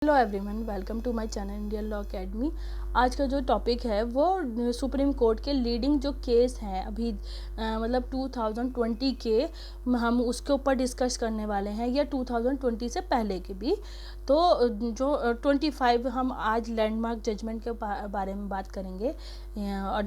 Hello everyone, welcome to my channel Indian law academy. आज का जो टॉपिक है वो सुप्रीम कोर्ट के लीडिंग जो केस हैं अभी मतलब 2020 के, हम उसके ऊपर डिस्कस करने वाले हैं, या 2020 से पहले के भी। तो जो 25 हम आज लैंडमार्क जजमेंट के बारे में बात करेंगे और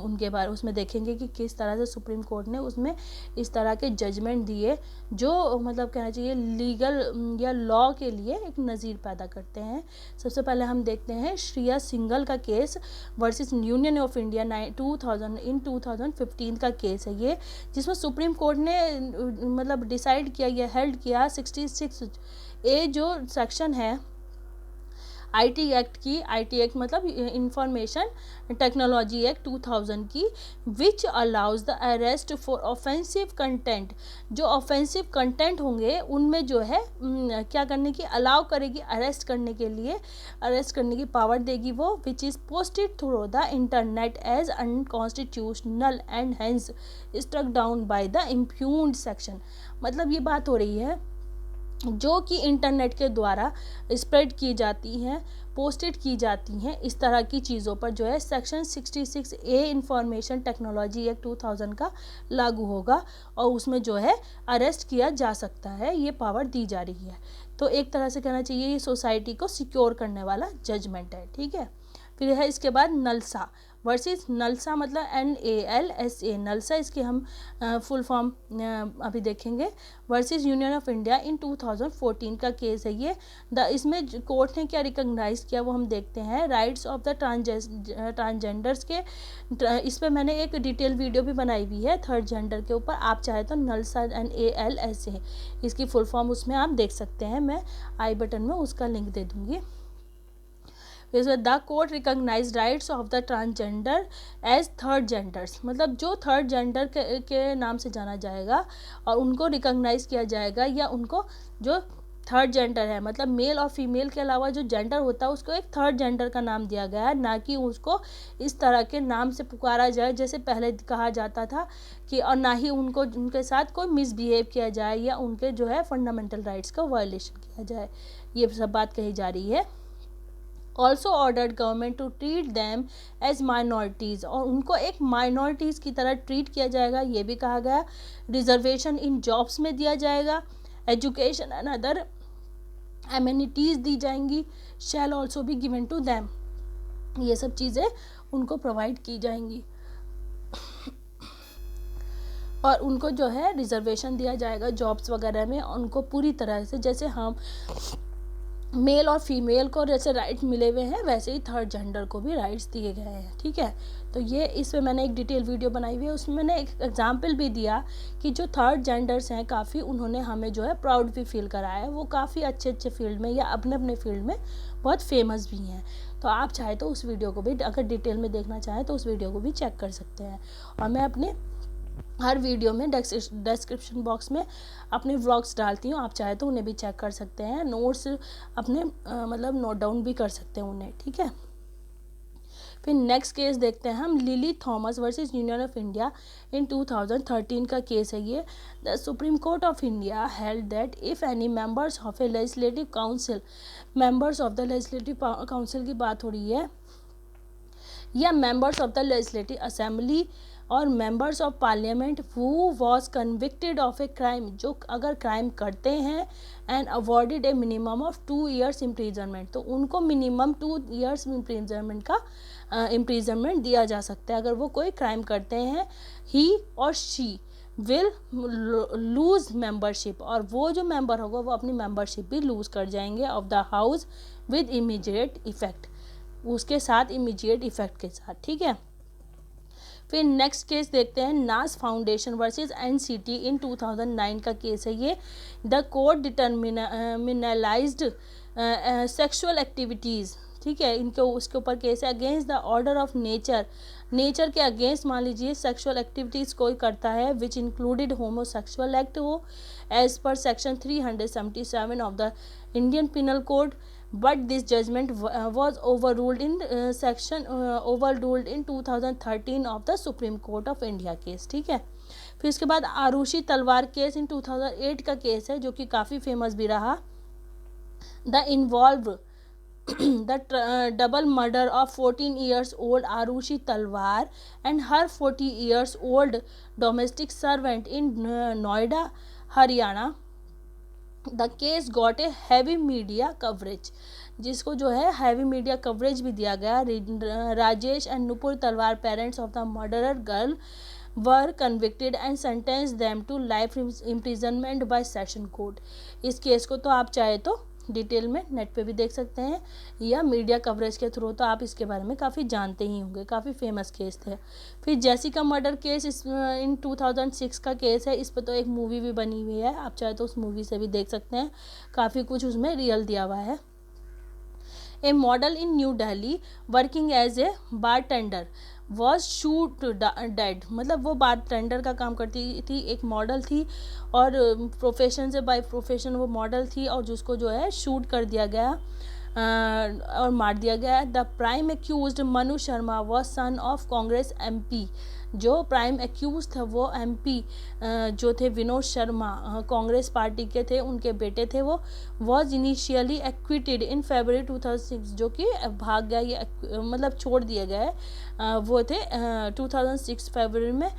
उनके बारे उसमें देखेंगे कि किस तरह से सुप्रीम कोर्ट ने उसमें इस तरह के जजमेंट दिए जो मतलब कहना चाहिए लीगल या लॉ के लिए एक नज़ीर पैदा करते हैं। सबसे पहले हम देखते हैं श्रेया सिंघल का case versus Union of India 2015 का केस है ये, जिसमें सुप्रीम कोर्ट ने मतलब डिसाइड किया या हेल्ड किया 66A जो सेक्शन है आईटी एक्ट की, आईटी एक्ट मतलब इंफॉर्मेशन टेक्नोलॉजी एक्ट 2000 की, which allows the arrest for offensive content. जो ऑफेंसिव कंटेंट होंगे उनमें जो है क्या करने की अलाउ करेगी, अरेस्ट करने के लिए, अरेस्ट करने की पावर देगी वो, which is posted through the internet as unconstitutional and hence struck down by the impugned section. मतलब ये बात हो रही है जो कि इंटरनेट के द्वारा स्प्रेड की जाती हैं, पोस्टेड की जाती हैं, इस तरह की चीज़ों पर जो है section 66A information technology act 2000 का लागू होगा और उसमें जो है अरेस्ट किया जा सकता है, ये पावर दी जा रही है। तो एक तरह से कहना चाहिए ये सोसाइटी को सिक्योर करने वाला जजमेंट है, ठीक है। फिर है इसके बाद नलसा वर्सेस नलसा, मतलब NALSA, नलसा इसके हम फुल फॉर्म अभी देखेंगे, वर्सेस यूनियन ऑफ इंडिया इन 2014 का केस है ये। इसमें कोर्ट ने क्या रिकॉग्नाइज किया वो हम देखते हैं, राइट्स ऑफ द ट्रांसजेंडर्स के। इस पर मैंने एक डिटेल वीडियो भी बनाई हुई है थर्ड जेंडर के ऊपर, आप चाहे तो नलसा NALSA इसकी फुल फॉर्म उसमें आप देख सकते हैं, मैं आई बटन में उसका लिंक दे दूँगी। The court recognise rights of the transgender as third genders, मतलब जो थर्ड जेंडर के नाम से जाना जाएगा और उनको रिकॉग्नाइज किया जाएगा, या उनको जो थर्ड जेंडर है मतलब मेल और फीमेल के अलावा जो जेंडर होता है उसको एक थर्ड जेंडर का नाम दिया गया है, ना कि उसको इस तरह के नाम से पुकारा जाए जैसे पहले कहा जाता था कि, और ना ही उनको उनके साथ कोई मिसबिहेव किया जाए या उनके जो है फंडामेंटल राइट्स का वायलेशन किया जाए, ये सब बात कही जा रही है। Also ordered government to treat them as minorities, और उनको एक माइनॉरिटीज़ की तरह ट्रीट किया जाएगा, ये भी कहा गया। रिजर्वेशन इन जॉब्स में दिया जाएगा, एजुकेशन एंड अदर एमिनिटीज़ दी जाएंगी, shall also be given to them, ये सब चीज़ें उनको प्रोवाइड की जाएंगी और उनको जो है रिजर्वेशन दिया जाएगा जॉब्स वगैरह में, उनको पूरी तरह से जैसे हम मेल और फीमेल को जैसे राइट मिले हुए हैं वैसे ही थर्ड जेंडर को भी राइट्स दिए गए हैं, ठीक है। तो ये इसमें मैंने एक डिटेल वीडियो बनाई हुई है, उसमें मैंने एक एग्जांपल भी दिया कि जो थर्ड जेंडर्स हैं काफ़ी उन्होंने हमें जो है प्राउड भी फील कराया है, वो काफ़ी अच्छे अच्छे फील्ड में या अपने अपने फील्ड में बहुत फेमस भी हैं। तो आप चाहे तो उस वीडियो को भी अगर डिटेल में देखना चाहें तो उस वीडियो को भी चेक कर सकते हैं, और मैं अपने हर वीडियो में डिस्क्रिप्शन बॉक्स में अपने व्लॉग्स डालती हूँ, आप चाहे तो उन्हें भी चेक कर सकते हैं, नोट्स अपने मतलब नोट डाउन भी कर सकते हैं उन्हें, ठीक है। फिर नेक्स्ट केस देखते हैं हम, Lily Thomas versus Union of India in 2013 का केस है ये। The supreme court of India held that if any members of a legislative council, members of the legislative council की बात हो रही है, या members of the legislative assembly और members of parliament who was convicted of a crime, जो अगर crime करते हैं, and awarded a minimum of 2 years imprisonment, तो उनको मिनिमम 2 years इम्प्रीजनमेंट का इम्प्रीजनमेंट दिया जा सकता है अगर वो कोई क्राइम करते हैं। ही और शी विल लूज मेंबरशिप, और वो जो मेंबर होगा वो अपनी मेंबरशिप भी लूज कर जाएंगे of the house with immediate effect, उसके साथ इमीडिएट इफेक्ट के साथ, ठीक है। फिर नेक्स्ट केस देखते हैं, नास फाउंडेशन वर्सेस NCT इन 2009 का केस है ये। The court decriminalised sexual activities, ठीक है, इनके उसके ऊपर केस है, against the order of nature, nature के अगेंस्ट मान लीजिए सेक्सुअल एक्टिविटीज़ कोई करता है विच इंक्लूडेड होमोसेक्सुअल एक्ट हो, as per section 377 of the Indian penal code, but this judgment was overruled in 2013 of the Supreme Court of India case, ठीक है। फिर इसके बाद आरुषि तलवार केस इन 2008 का केस है जो कि काफ़ी फेमस भी रहा। The involve the double murder of 14 years old Arushi Talwar and her 40 years old domestic servant in Noida, Haryana. The case got a heavy media coverage, जिसको जो है हैवी मीडिया कवरेज भी दिया गया. Rajesh and Nupur Talwar, parents of the murderer girl, were convicted and sentence them to life imprisonment by session court. इस case को तो आप चाहे तो डिटेल में नेट पे भी देख सकते हैं या मीडिया कवरेज के थ्रू तो आप इसके बारे में काफ़ी जानते ही होंगे, काफ़ी फेमस केस थे. फिर जेसिका मर्डर केस इन 2006 का केस है. इस पर तो एक मूवी भी बनी हुई है, आप चाहे तो उस मूवी से भी देख सकते हैं, काफ़ी कुछ उसमें रियल दिया हुआ है. A model in new Delhi working as a bartender was shoot dead, मतलब वो बारटेंडर का काम करती थी, एक मॉडल थी और प्रोफेशन से बाय प्रोफेशन वो मॉडल थी और जिसको जो है शूट कर दिया गया और मार दिया गया. The prime accused Manu Sharma was son of Congress MP, जो प्राइम एक्यूज थे वो एमपी जो थे विनोद शर्मा, कांग्रेस पार्टी के थे, उनके बेटे थे वो. वॉज इनिशियली एक्विटेड इन फरवरी 2006, जो कि भाग गया, ये मतलब छोड़ दिए गए वो थे 2006 फरवरी में.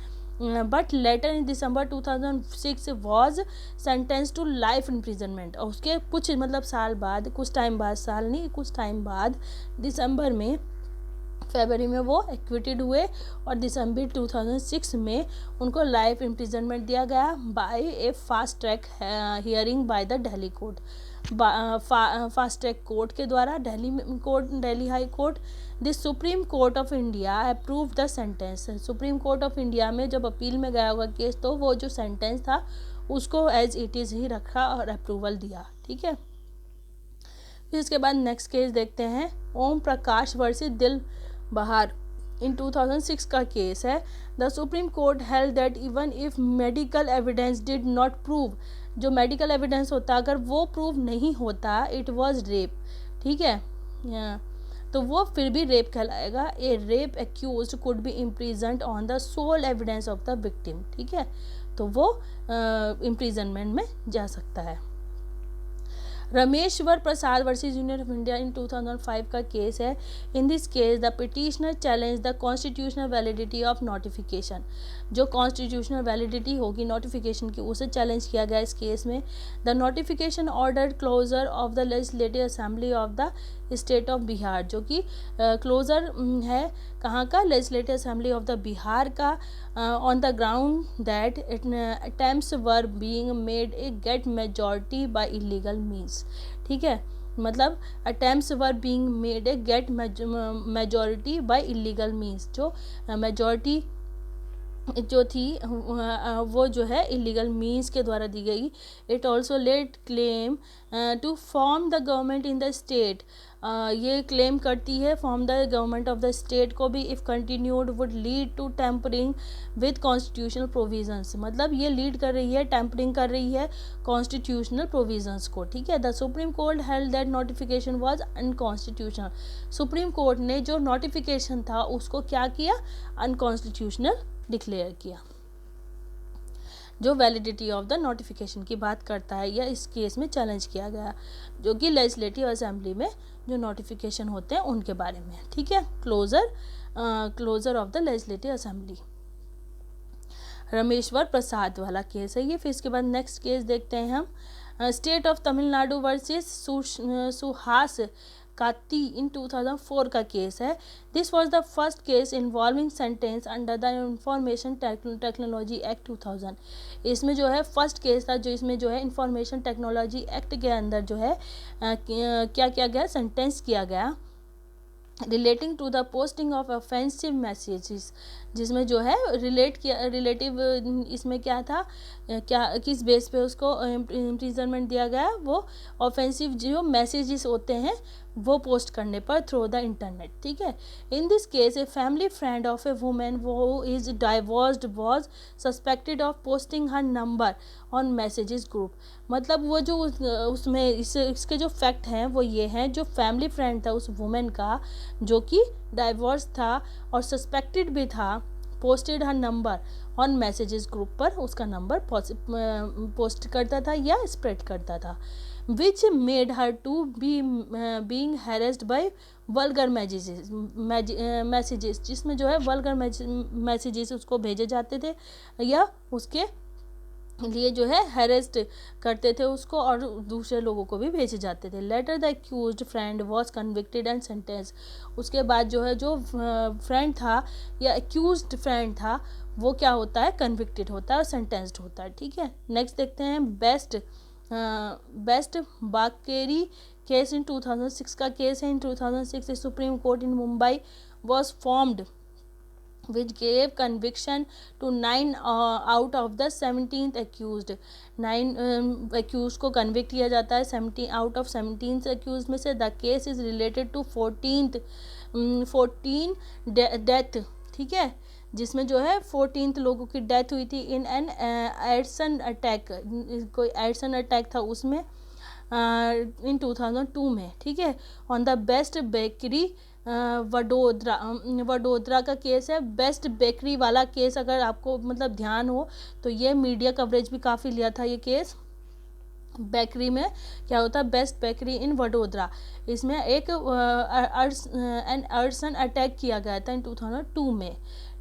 But later in December 2006 was sentence to life imprisonment. और उसके कुछ मतलब साल बाद, कुछ टाइम बाद, साल नहीं कुछ टाइम बाद, दिसंबर में, फरवरी में वो एक्विटेड हुए और दिसंबर 2006 में उनको लाइफ इम्प्रिजनमेंट दिया गया by a fast track hearing by the Delhi court. Fast track court के द्वारा Delhi high court. The supreme court of India approve the sentence. Supreme court of India में जब अपील में गया हुआ केस तो वो जो सेंटेंस था उसको एज इट इज़ ही रखा और अप्रूवल दिया. ठीक है. फिर इसके बाद नेक्स्ट केस देखते हैं, ओम प्रकाश वर्सेस दिल बहार इन 2006 का केस है. The supreme court held that even if medical evidence did not prove, जो मेडिकल एविडेंस होता अगर वो प्रूव नहीं होता, इट वाज रेप. ठीक है, तो वो फिर भी रेप कहलाएगा. A rape accused could be imprisoned on the sole evidence of the victim. ठीक है, तो वो इम्प्रिजनमेंट में जा सकता है. Rameshwar Prasad versus Union of India in 2005 का केस है. In this case the petitioner challenge the constitutional validity of notification, जो कॉन्स्टिट्यूशनल वैलिडिटी होगी नोटिफिकेशन की उसे चैलेंज किया गया इस केस में. The notification order closure of the legislative assembly of the state of Bihar, जो कि क्लोजर है कहाँ का, legislative assembly of the Bihar का, on the ground that attempts were being made a get majority by illegal means. ठीक है, मतलब attempts were being made a get majority by illegal means, जो मेजॉरिटी जो थी वो जो है इलीगल मीन्स के द्वारा दी गई. It also laid claim to form the government in the state, ये क्लेम करती है form the government of the state को भी if continued would lead to tampering with constitutional provisions, मतलब ये लीड कर रही है, टेम्परिंग कर रही है कॉन्स्टिट्यूशनल प्रोविजंस को. ठीक है. The supreme court held that notification was unconstitutional. Supreme court ने जो नोटिफिकेशन था उसको क्या किया, अनकॉन्स्टिट्यूशनल डिक्लेयर किया. जो वैलिडिटी ऑफ द नोटिफिकेशन की बात करता है या इस केस में चैलेंज किया गया, जो कि लेजिस्लेटिव असेंबली में जो नोटिफिकेशन होते हैं उनके बारे में. ठीक है, closure of the legislative assembly, Rameshwar Prasad वाला केस है ये. फिर इसके बाद नेक्स्ट केस देखते हैं हम, state of Tamil Nadu versus Suhas काती इन 2004 का केस है. This was the first case involving sentence under the information technology act 2000. इसमें जो है फर्स्ट केस था जो इसमें जो है इंफॉर्मेशन टेक्नोलॉजी एक्ट के अंदर जो है क्या किया गया, सेंटेंस किया गया relating to the posting of offensive messages, जिसमें जो है रिलेटिव इसमें क्या था, क्या किस बेस पे उसको इम्प्रिजनमेंट दिया गया, वो ऑफेंसिव जो मैसेजेस होते हैं वो पोस्ट करने पर थ्रू द इंटरनेट. ठीक है. In this case a family friend of a women who is divorced was suspected of posting her number on messages group. मतलब वो जो उसमें इसके जो फैक्ट हैं वो ये हैं, जो फैमिली फ्रेंड था उस वुमेन का जो कि डाइवोर्स था और सस्पेक्टेड भी था, posted her number on messages group पर उसका नंबर पोस्ट करता था या स्प्रेड करता था. which made her to be being harassed by vulgar messages, जिसमें जो है vulgar messages उसको भेजे जाते थे या उसके लिए जो है हरेस्ट करते थे उसको, और दूसरे लोगों को भी भेजे जाते थे. Later the accused friend was convicted and sentence. उसके बाद जो है जो फ्रेंड था या एक्यूज्ड फ्रेंड था वो क्या होता है, कन्विक्टेड होता है और सेंटेंस्ड होता है. ठीक है, नेक्स्ट देखते हैं बेस्ट बाकेरी केस इन 2006 का केस है. इन 2006 supreme court in Mumbai was formed which gave conviction to 9 out of the 17th accused. 9 accused को convict किया जाता है 17 out of 17th accused में से. the case is related to 14 death. ठीक है, जिसमें जो है 14 लोगों की डेथ हुई थी इन एन एडसन अटैक. कोई एडसन अटैक था उसमें इन 2002 में. ठीक है, on the best bakery Vadodara का केस है. बेस्ट बेकरी वाला केस अगर आपको मतलब ध्यान हो तो ये मीडिया कवरेज भी काफ़ी लिया था ये केस. बेकरी में क्या होता है, बेस्ट बेकरी इन वडोदरा, इसमें एक अर्सन अटैक किया गया था इन 2002 में.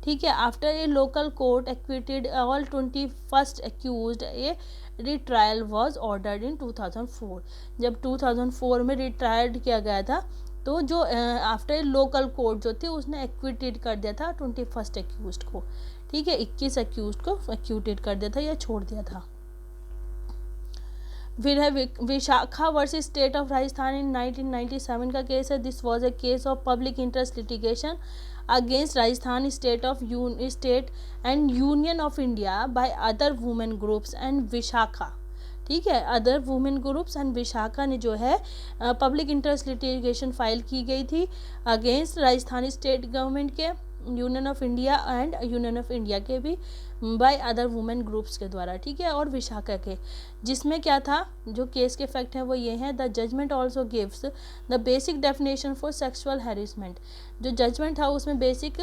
ठीक है, after a local court acquitted all 21 accused a retrial was ordered in 2004. जब 2004 में रिट्रायल किया गया था तो जो आफ्टर लोकल कोर्ट जो थी उसने एक्विटेड कर दिया था 21 एक्यूज्ड को. ठीक है, 21 एक्यूज्ड को एक्विटेड कर दिया था या छोड़ दिया था. फिर है Vishakha versus state of Rajasthan in 1997 का केस है. This was a case of public interest litigation against Rajasthan state and Union of India by other women groups and Vishakha. ठीक है, other women groups and Vishakha ने जो है पब्लिक इंटरेस्ट लिटिगेशन फाइल की गई थी अगेंस्ट राजस्थानी स्टेट गवर्नमेंट के, union of India and Union of India के भी बाय अदर वुमेन ग्रुप्स के द्वारा. ठीक है, और विशाखा के, जिसमें क्या था जो केस के फैक्ट हैं वो ये हैं. The judgment also gives the basic definition for sexual harassment. जो जजमेंट था उसमें बेसिक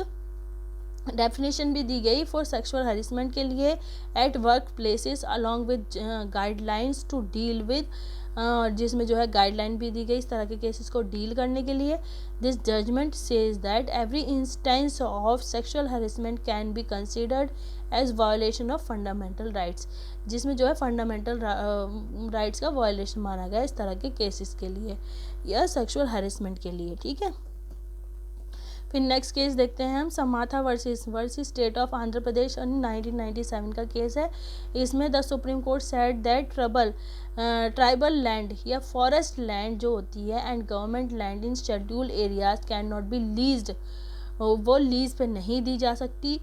डेफिनेशन भी दी गई फॉर सेक्सुअल हैरेसमेंट के लिए at work places along with guidelines to deal with, जिसमें जो है गाइडलाइन भी दी गई इस तरह के केसेस को डील करने के लिए. This judgment says that every instance of sexual harassment can be considered as violation of fundamental rights, जिसमें जो है फंडामेंटल राइट्स का वायोलेशन माना गया इस तरह के केसेस के लिए या सेक्सुअल हैरेसमेंट के लिए. ठीक है, फिर नेक्स्ट केस देखते हैं हम समाथा versus state of Andhra Pradesh 1997 का केस है. इसमें the supreme court said that tribal land या फॉरेस्ट लैंड जो होती है and government land in scheduled areas can not be leased, वो लीज पे नहीं दी जा सकती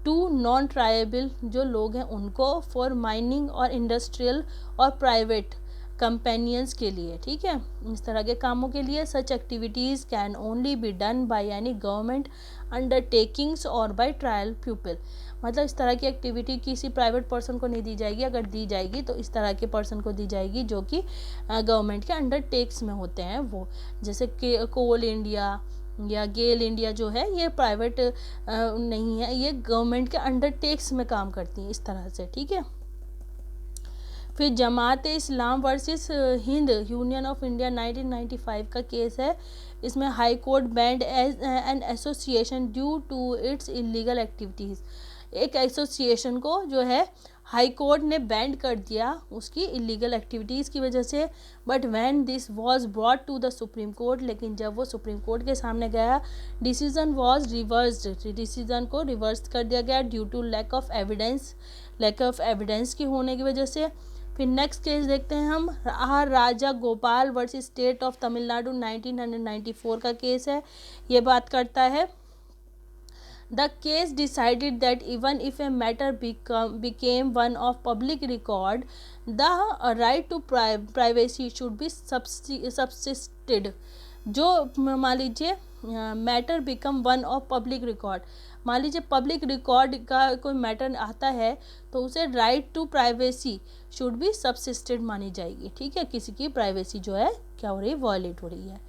टू नॉन ट्राइबल जो लोग हैं उनको, फॉर माइनिंग और इंडस्ट्रियल और प्राइवेट कंपेनियंस के लिए. ठीक है, इस तरह के कामों के लिए. Such activities can only be done by any government undertakings और बाय ट्रायल पीपल. मतलब इस तरह की एक्टिविटी किसी प्राइवेट पर्सन को नहीं दी जाएगी, अगर दी जाएगी तो इस तरह के पर्सन को दी जाएगी जो कि गवर्नमेंट के अंडरटेक्स में होते हैं वो, जैसे कोल इंडिया या गेल इंडिया जो है ये प्राइवेट नहीं है, ये गवर्नमेंट के अंडरटेक्स में काम करती हैं इस तरह से. ठीक है, फिर Jamaat Islam versus Hind Union of India 1995 का केस है. इसमें high court banned an association due to its illegal activities. एक एसोसिएशन को जो है हाई कोर्ट ने बैंड कर दिया उसकी इलीगल एक्टिविटीज़ की वजह से. But when this was brought to the supreme court, लेकिन जब वो सुप्रीम कोर्ट के सामने गया डिसीजन वाज रिवर्स्ड, डिसीजन को रिवर्स कर दिया गया due to lack of evidence की होने की वजह से. फिर नेक्स्ट केस देखते हैं हम Raja Gopal versus state of Tamil Nadu 1994 का केस है. ये बात करता है The case decided that even if a matter became one of public record, the right to privacy should be subsisted. जो मान लीजिए matter become one of public record, मान लीजिए पब्लिक रिकॉर्ड का कोई मैटर आता है तो उसे right to privacy should be subsisted मानी जाएगी. ठीक है, किसी की प्राइवेसी जो है क्या हो रही है, वायलेट हो रही है.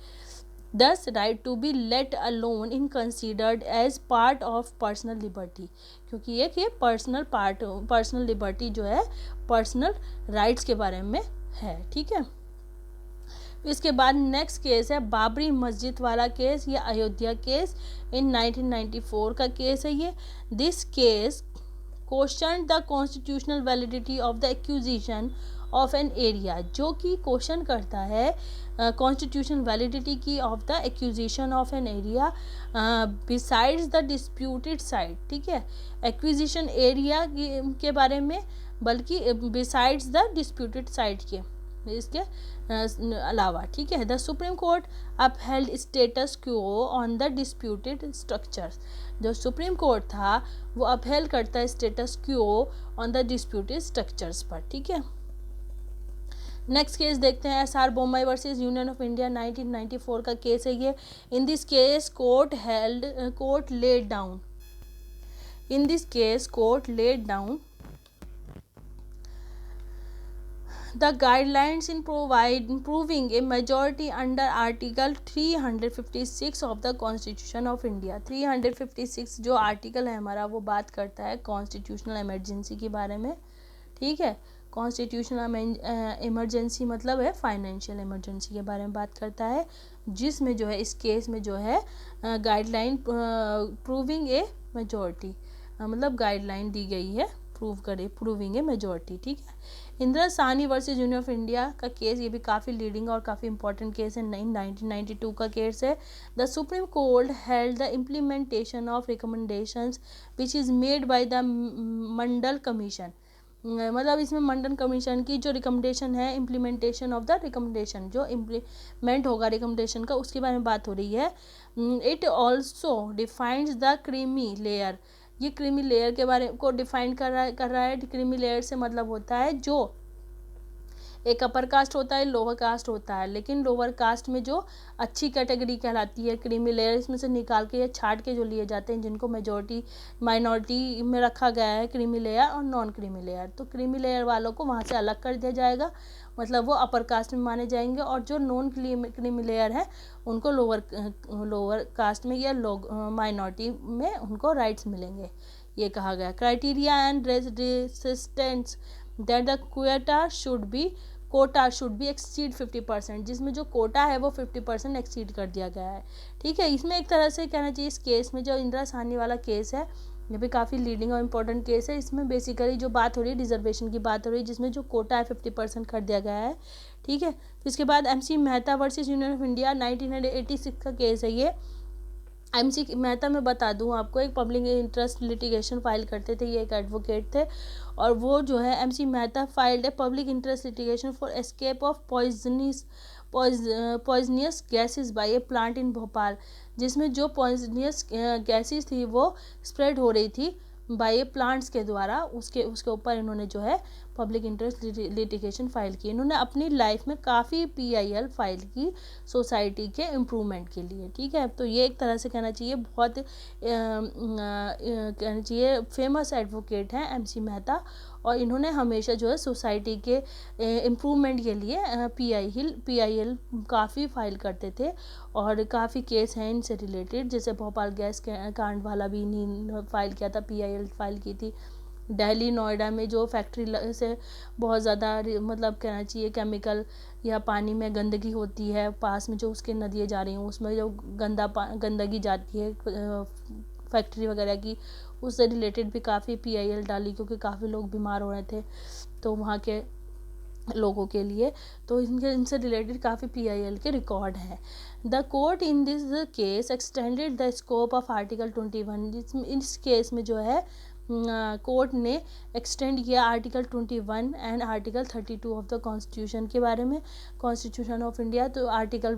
Thus, right to be let alone in considered as part of personal liberty, क्योंकि ये पर्सनल लिबर्टी जो है पर्सनल राइट्स के बारे में है. ठीक है, इसके बाद नेक्स्ट केस है बाबरी मस्जिद वाला केस या अयोध्या केस, इन 1994 का केस है ये। This case question the constitutional validity of the accusation of an area, जो कि क्वेश्चन करता है कॉन्स्टिट्यूशनल वैलिडिटी की of the accusation of an area besides the disputed site, ठीक है, एक्विजिशन एरिया के बारे में, बल्कि बिसाइड्स द डिस्प्यूटेड साइट के, इसके अलावा, ठीक है। The supreme court upheld status quo on the disputed structures, जो सुप्रीम कोर्ट था वो अपहेल्ड करता है status quo on the disputed structures पर, ठीक है। नेक्स्ट केस देखते हैं SR Bombay versus Union of India, 1994 का केस है ये। इन this case court laid down, in this case court laid down the guidelines in proving a majority under article 356 of the constitution of India। 356 जो article है हमारा वो बात करता है कॉन्स्टिट्यूशनल इमरजेंसी के बारे में, ठीक है। कॉन्स्टिट्यूशनल इमरजेंसी मतलब है फाइनेंशियल इमरजेंसी के बारे में बात करता है, जिसमें जो है इस केस में जो है गाइडलाइन प्रूविंग ए मेजॉरिटी, मतलब गाइडलाइन दी गई है प्रूविंग ए मेजॉरिटी, ठीक है। Indira Sahni versus Union of India का केस, ये भी काफ़ी लीडिंग और काफ़ी इंपॉर्टेंट केस है, 1992 का केस है। The supreme court held the implementation of recommendations which is made by the Mandal commission, मतलब इसमें मंडल कमीशन की जो रिकमेंडेशन है, इम्प्लीमेंटेशन ऑफ द रिकमेंडेशन, जो इम्प्लीमेंट होगा रिकमेंडेशन का, उसके बारे में बात हो रही है। It also defines the creamy layer, ये क्रीमी लेयर के बारे को डिफाइन कर रहा है। क्रीमी लेयर से मतलब होता है जो एक अपर कास्ट होता है, लोअर कास्ट होता है, लेकिन लोअर कास्ट में जो अच्छी कैटेगरी कहलाती है क्रीमी लेयर, इसमें से निकाल के या छाट के जो लिए जाते हैं, जिनको मेजॉरिटी माइनॉरिटी में रखा गया है, क्रीमी लेयर और नॉन क्रीमी लेयर। तो क्रीमी लेयर वालों को वहाँ से अलग कर दिया जाएगा, मतलब वो अपर कास्ट में माने जाएंगे, और जो नॉन क्रीमी लेयर है उनको लोअर कास्ट में या माइनॉरिटी में उनको राइट्स मिलेंगे, ये कहा गया। Criteria and resistance that the quota should be exceed 50%, जिसमें जो कोटा है वो 50% एक्सीड कर दिया गया है, ठीक है। इसमें एक तरह से कहना चाहिए इस केस में, जो इंदिरा साहनी वाला केस है ये भी काफ़ी लीडिंग और इम्पोर्टेंट केस है। इसमें बेसिकली जो बात हो रही है रिजर्वेशन की बात हो रही है, जिसमें जो कोटा है 50% कर दिया गया है, ठीक है। फिर इसके बाद MC Mehta versus Union of India, 1986 का केस है ये। MC मेहता मैं बता दूं आपको, एक पब्लिक इंटरेस्ट लिटिगेशन फाइल करते थे, ये एक एडवोकेट थे, और वो जो है MC Mehta filed a public interest litigation for escape of poisonous gases bye A plant in Bhopal, जिसमें जो पॉइजनियस गैसेस थी वो स्प्रेड हो रही थी बाय प्लांट्स के द्वारा, उसके ऊपर इन्होंने जो है पब्लिक इंटरेस्ट लिटिगेशन फाइल की। इन्होंने अपनी लाइफ में काफ़ी PIL फाइल की सोसाइटी के इम्प्रूवमेंट के लिए, ठीक है। तो ये एक तरह से कहना चाहिए बहुत कहना चाहिए फेमस एडवोकेट हैं MC मेहता, और इन्होंने हमेशा जो है सोसाइटी के इम्प्रूवमेंट के लिए PIL काफ़ी फाइल करते थे, और काफ़ी केस हैं इनसे रिलेटेड, जैसे भोपाल गैस कांड वाला भी इन्हीं फाइल किया था, PIL फाइल की थी। दिल्ली नोएडा में जो फैक्ट्री से बहुत ज़्यादा मतलब कहना चाहिए केमिकल या पानी में गंदगी होती है, पास में जो उसके नदियाँ जा रही हैं उसमें जो गंदगी जाती है फैक्ट्री वगैरह की, उससे रिलेटेड भी काफ़ी PIL डाली, क्योंकि काफ़ी लोग बीमार हो रहे थे तो वहाँ के लोगों के लिए, तो इनसे रिलेटेड काफ़ी PIL के रिकॉर्ड हैं। The court in this case extended the scope of article 21, इस केस में जो है कोर्ट ने एक्सटेंड किया article 21 and article 32 of the constitution के बारे में, कॉन्स्टिट्यूशन ऑफ इंडिया। तो आर्टिकल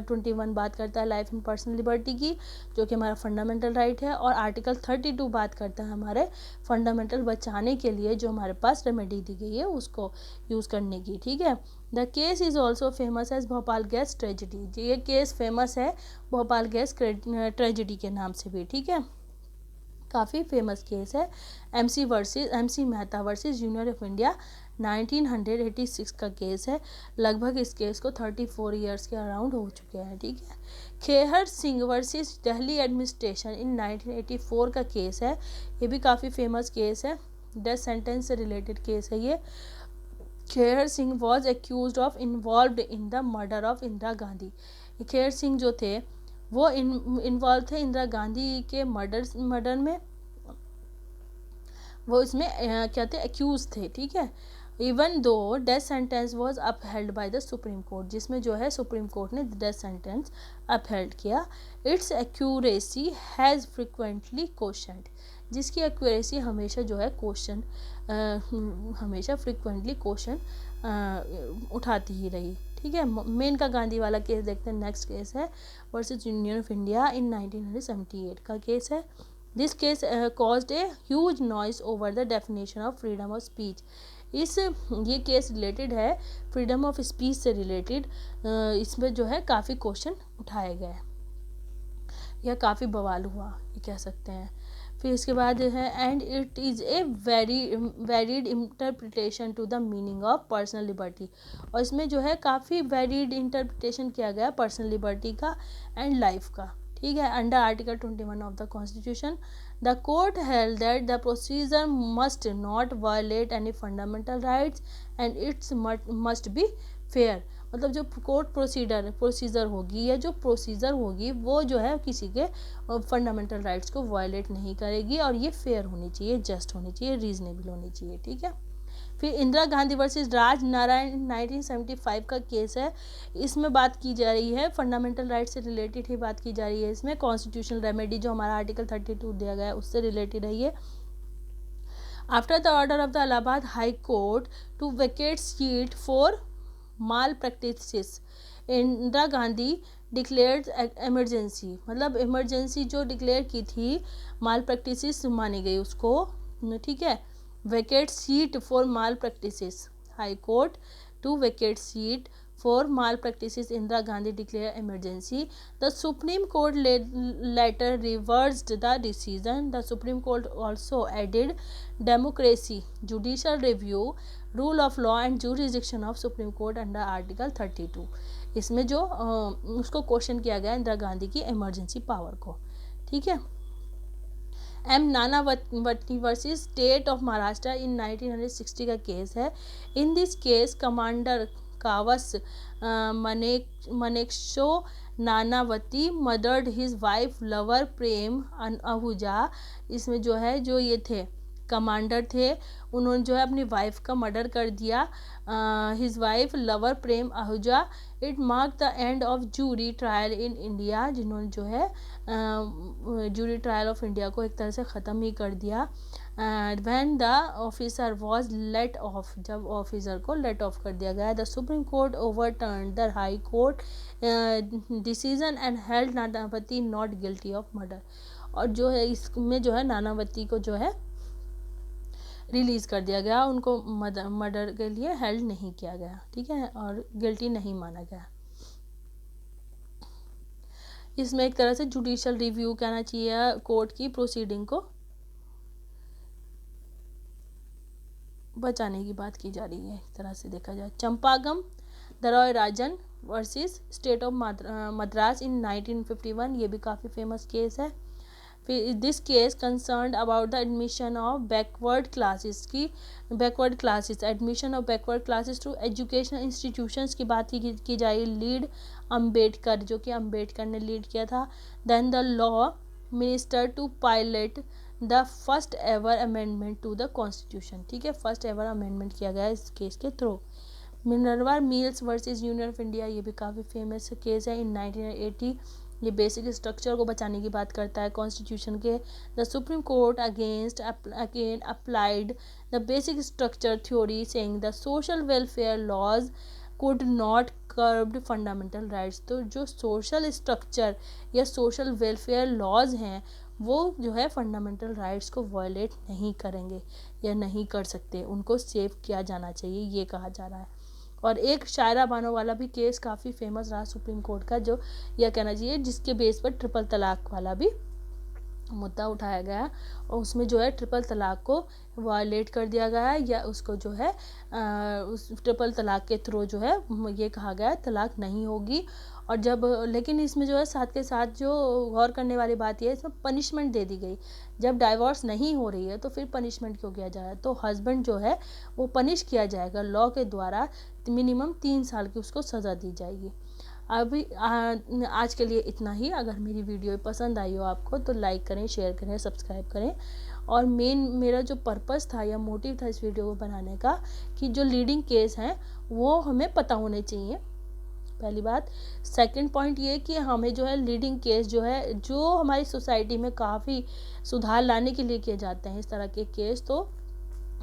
21 बात करता है लाइफ एंड पर्सनल लिबर्टी की, जो कि हमारा फंडामेंटल राइट है, और आर्टिकल 32 बात करता है हमारे फंडामेंटल बचाने के लिए जो हमारे पास रेमेडी दी गई है उसको यूज़ करने की, ठीक है। The case is also famous as Bhopal gas tragedy, ये केस फेमस है भोपाल गैस ट्रेजिडी के नाम से भी, ठीक है, काफ़ी फेमस केस है। MC Mehta versus Union of India, 1986 का केस है। लगभग इस केस को 34 ईयर्स के अराउंड हो चुके हैं, ठीक है। Kehar Singh versus Delhi administration, in 1984 का केस है, ये भी काफ़ी फेमस केस है, डेथ सेंटेंस से रिलेटेड केस है ये। Kehar Singh was accuse of involve in the murder of Indira Gandhi. Kehar Singh जो थे वो इन्वॉल्व थे इंदिरा गांधी के मर्डर में, वो इसमें क्या थे, एक्यूज थे, ठीक है। Even though death sentence was upheld by the supreme court, जिसमें जो है सुप्रीम कोर्ट ने डेथ सेंटेंस अपहेल्ड किया। It's accuracy has frequently questioned, जिसकी एक्यूरेसी हमेशा जो है क्वेश्चन हमेशा फ्रिक्वेंटली क्वेश्चन उठाती ही रही, ठीक है। मेनका गांधी वाला केस देखते हैं। नेक्स्ट केस है वर्सेस यूनियन ऑफ इंडिया इन 1978 का केस है। This case caused a huge noise over the definition of freedom of speech। ये केस रिलेटेड है फ्रीडम ऑफ स्पीच से रिलेटेड, इसमें जो है काफ़ी क्वेश्चन उठाए गए या काफ़ी बवाल हुआ ये कह सकते हैं। फिर इसके बाद है and it is a varied interpretation to the meaning of personal liberty, और इसमें जो है काफ़ी वेरीड इंटरप्रिटेशन किया गया पर्सनल लिबर्टी का एंड लाइफ का, ठीक है। Under article 21 of the constitution the court held that the procedure must not violate any fundamental rights and its must be fair. मतलब जो कोर्ट प्रोसीजर होगी या जो प्रोसीजर होगी वो जो है किसी के फंडामेंटल राइट्स को वायलेट नहीं करेगी, और ये फेयर होनी चाहिए, जस्ट होनी चाहिए, रीजनेबल होनी चाहिए, ठीक है। फिर इंदिरा गांधी वर्सेस राज नारायण 1975 का केस है। इसमें बात की जा रही है फंडामेंटल राइट से रिलेटेड ही बात की जा रही है। इसमें कॉन्स्टिट्यूशनल रेमेडी जो हमारा आर्टिकल 32 दिया गया है उससे रिलेटेड है ये। After the order of the Allahabad high court to vacate seat for malpractices, Indira Gandhi declared emergency, मतलब इमरजेंसी जो डिक्लेयर की थी माल प्रैक्टिसेस मानी गई उसको, ठीक है। vacate seat for malpractices, high court to vacate seat for malpractices, Indira Gandhi declare emergency. The Supreme Court later reversed the decision. The Supreme Court also added democracy, judicial review, rule of law and jurisdiction of Supreme Court under Article 32। इसमें जो उसको question किया गया इंदिरा गांधी की emergency power को, ठीक है। M Nanavati versus state of Maharashtra in 1960 का केस है। In this case commander Kawas Maneckshaw Nanavati murdered his wife lover Prem Ahuja. इसमें जो है जो ये थे कमांडर थे, उन्होंने जो है अपनी वाइफ का मर्डर कर दिया, his wife lover Prem Ahuja. It mark the end of jury trial in India, जिन्होंने जो है जूरी ट्रायल ऑफ इंडिया को एक तरह से ख़त्म ही कर दिया। When the officer was let off, जब ऑफिसर को लेट ऑफ कर दिया गया। The supreme court overturned the high court decision and held Nanavati not guilty of murder, और जो है इसमें जो है नानावती को जो है रिलीज़ कर दिया गया, उनको मर्डर के लिए हेल्ड नहीं किया गया, ठीक है, और गिल्टी नहीं माना गया। इसमें एक तरह से जुडिशियल रिव्यू कहना चाहिए कोर्ट की प्रोसीडिंग को बचाने की बात की जा रही है, एक तरह से देखा जाए। Champakam Dorairajan versus state of Madras in 1951, ये भी काफ़ी फेमस केस है। फिर this case concern about the admission of backward classes की admission of backward classes to educational institutions की बात की जाए। लीड अम्बेडकर, जो कि अम्बेडकर ने लीड किया था। Then the law minister to pilot the first ever amendment to the constitution, ठीक है, फर्स्ट एवर अमेंडमेंट किया गया इस केस के through. Minerva mills versus Union of India, ये भी काफ़ी फेमस केस है इन 1980। ये बेसिक स्ट्रक्चर को बचाने की बात करता है कॉन्स्टिट्यूशन के। The supreme court again applied the basic structure theory saying the social welfare laws could not curbed fundamental rights. तो जो सोशल स्ट्रक्चर या सोशल वेलफेयर लॉज हैं वो जो है फंडामेंटल राइट्स को वायलेट नहीं करेंगे या नहीं कर सकते, उनको सेव किया जाना चाहिए, ये कहा जा रहा है। और एक शायरा बानो वाला भी केस काफ़ी फेमस रहा सुप्रीम कोर्ट का, जो यह कहना चाहिए जिसके बेस पर ट्रिपल तलाक वाला भी मुद्दा उठाया गया, और उसमें जो है ट्रिपल तलाक को वायलेट कर दिया गया है, या उसको जो है उस ट्रिपल तलाक के थ्रू जो है ये कहा गया तलाक नहीं होगी। और जब लेकिन इसमें जो है साथ के साथ जो गौर करने वाली बात यह है, इसमें पनिशमेंट दे दी गई। जब डाइवोर्स नहीं हो रही है तो फिर पनिशमेंट क्यों किया जा रहा है? तो हस्बैंड जो है वो पनिश किया जाएगा लॉ के द्वारा, मिनिमम 3 साल की उसको सज़ा दी जाएगी। अभी आज के लिए इतना ही। अगर मेरी वीडियो पसंद आई हो आपको तो लाइक करें, शेयर करें, सब्सक्राइब करें। और मेरा जो पर्पस था या मोटिव था इस वीडियो को बनाने का, कि जो लीडिंग केस हैं वो हमें पता होने चाहिए, पहली बात। सेकंड पॉइंट ये कि हमें जो है लीडिंग केस जो है, जो हमारी सोसाइटी में काफ़ी सुधार लाने के लिए किए जाते हैं इस तरह के केस, तो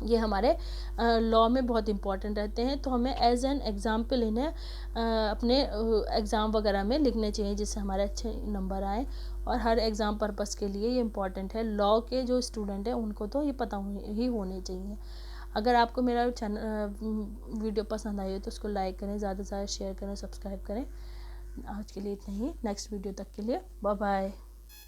ये हमारे लॉ में बहुत इंपॉर्टेंट रहते हैं। तो हमें एज एन एग्जाम्पल इन्हें अपने एग्ज़ाम वगैरह में लिखने चाहिए, जिससे हमारे अच्छे नंबर आए। और हर एग्ज़ाम पर्पस के लिए ये इम्पॉर्टेंट है। लॉ के जो स्टूडेंट हैं उनको तो ये पता ही होने चाहिए। अगर आपको मेरा वीडियो पसंद आई हो तो उसको लाइक करें, ज़्यादा से ज़्यादा शेयर करें, सब्सक्राइब करें। आज के लिए इतना ही। नेक्स्ट वीडियो तक के लिए बाय बाय।